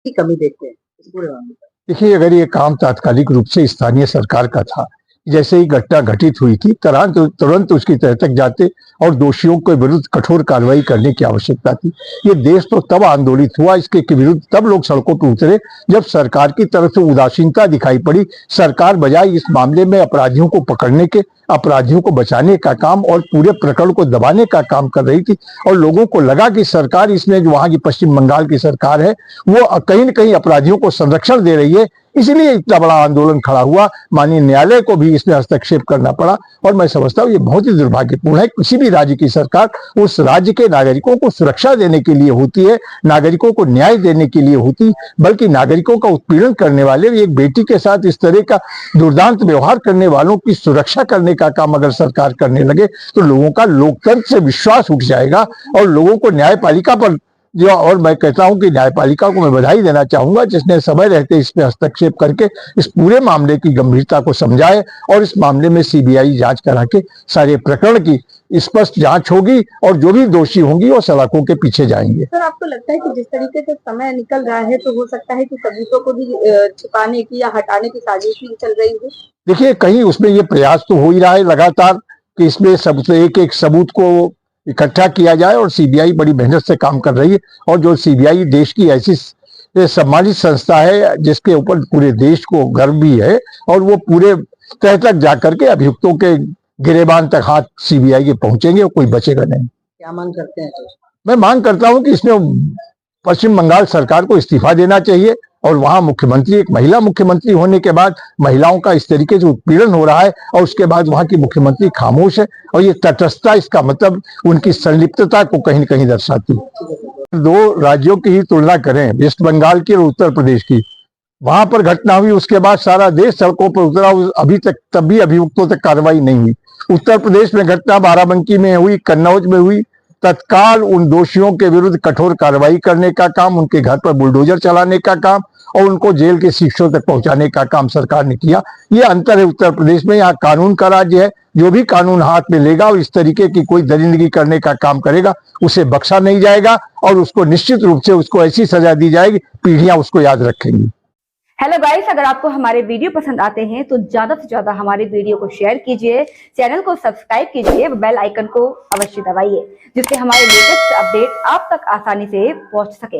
की कमी देखते हैं इस पूरे मामले में? देखिए, अगर ये काम तात्कालिक रूप से स्थानीय सरकार का था, जैसे ही घटना घटित हुई थी, तुरंत उसकी तह तक जाते और दोषियों के विरुद्ध कठोर कार्रवाई करने की आवश्यकता थी। ये देश तो तब आंदोलित हुआ, इसके विरुद्ध तब लोग सड़कों पर उतरे जब सरकार की तरफ से उदासीनता दिखाई पड़ी। सरकार बजाय इस मामले में अपराधियों को पकड़ने के, अपराधियों को बचाने का काम और पूरे प्रकरण को दबाने का काम कर रही थी, और लोगों को लगा कि सरकार इसमें जो वहां की पश्चिम बंगाल की सरकार है वो कहीं न कहीं अपराधियों को संरक्षण दे रही है, इसलिए इतना बड़ा आंदोलन खड़ा हुआ। माननीय न्यायालय को भी इसमें हस्तक्षेप करना पड़ा, और मैं समझता हूँ ये बहुत ही दुर्भाग्यपूर्ण है। किसी भी राज्य की सरकार उस राज्य के नागरिकों को सुरक्षा देने के लिए होती है, नागरिकों को न्याय देने के लिए होती, बल्कि नागरिकों का उत्पीड़न करने वाले, एक बेटी के साथ इस तरह का दुर्दांत व्यवहार करने वालों की सुरक्षा करने का काम अगर सरकार करने लगे तो लोगों का लोकतंत्र से विश्वास उठ जाएगा, और लोगों को न्यायपालिका पर जो, और मैं कहता हूं कि न्यायपालिका को मैं बधाई देना चाहूंगा जिसने समय रहते इसमें हस्तक्षेप करके इस पूरे मामले की गंभीरता को समझाए, और इस मामले में सीबीआई जांच करा के सारे प्रकरण की स्पष्ट जांच होगी, और जो भी दोषी होंगी वो सलाखों के पीछे जाएंगे। सर, आपको लगता है कि जिस तरीके से समय निकल रहा है तो हो सकता है कि सबूतों को भी छिपाने की या हटाने की साजिश भी चल रही है? देखिए, कहीं उसमें ये प्रयास तो हो ही रहा है लगातार कि इसमें सबसे एक एक सबूत को इकट्ठा किया जाए, और सीबीआई बड़ी मेहनत से काम कर रही है। और जो सीबीआई देश की ऐसी सम्मानित संस्था है जिसके ऊपर पूरे देश को गर्व भी है, और वो पूरे तह तक जाकर के अभियुक्तों के गिरेबान तक हाथ सीबीआई के पहुंचेंगे और कोई बचेगा नहीं। क्या मांग करते हैं तो? मैं मांग करता हूं कि इसमें पश्चिम बंगाल सरकार को इस्तीफा देना चाहिए, और वहां मुख्यमंत्री, एक महिला मुख्यमंत्री होने के बाद महिलाओं का इस तरीके से उत्पीड़न हो रहा है, और उसके बाद वहां की मुख्यमंत्री खामोश है, और ये तटस्थता इसका मतलब उनकी संलिप्तता को कहीं न कहीं दर्शाती है। दो राज्यों की ही तुलना करें, वेस्ट बंगाल की और उत्तर प्रदेश की, वहां पर घटना हुई, उसके बाद सारा देश सड़कों पर उतरा, अभी तक तब भी अभियुक्तों तक कार्रवाई नहीं हुई। उत्तर प्रदेश में घटना बाराबंकी में हुई, कन्नौज में हुई, तत्काल उन दोषियों के विरुद्ध कठोर कार्रवाई करने का काम, उनके घर पर बुलडोजर चलाने का काम, और उनको जेल के शिक्षों तक पहुंचाने का काम सरकार ने किया। ये अंतर है उत्तर प्रदेश में। यहाँ कानून का राज्य है, जो भी कानून हाथ में लेगा और इस तरीके की कोई दरिंदगी करने का काम करेगा उसे बख्शा नहीं जाएगा, और उसको निश्चित रूप से उसको ऐसी सजा दी जाएगी, पीढ़ियां उसको याद रखेंगी। हेलो गाइस, अगर आपको हमारे वीडियो पसंद आते हैं तो ज्यादा से ज्यादा हमारे वीडियो को शेयर कीजिए, चैनल को सब्सक्राइब कीजिए, बेल आइकन को अवश्य दबाइए, जिससे हमारे लेटेस्ट अपडेट आप तक आसानी से पहुंच सके।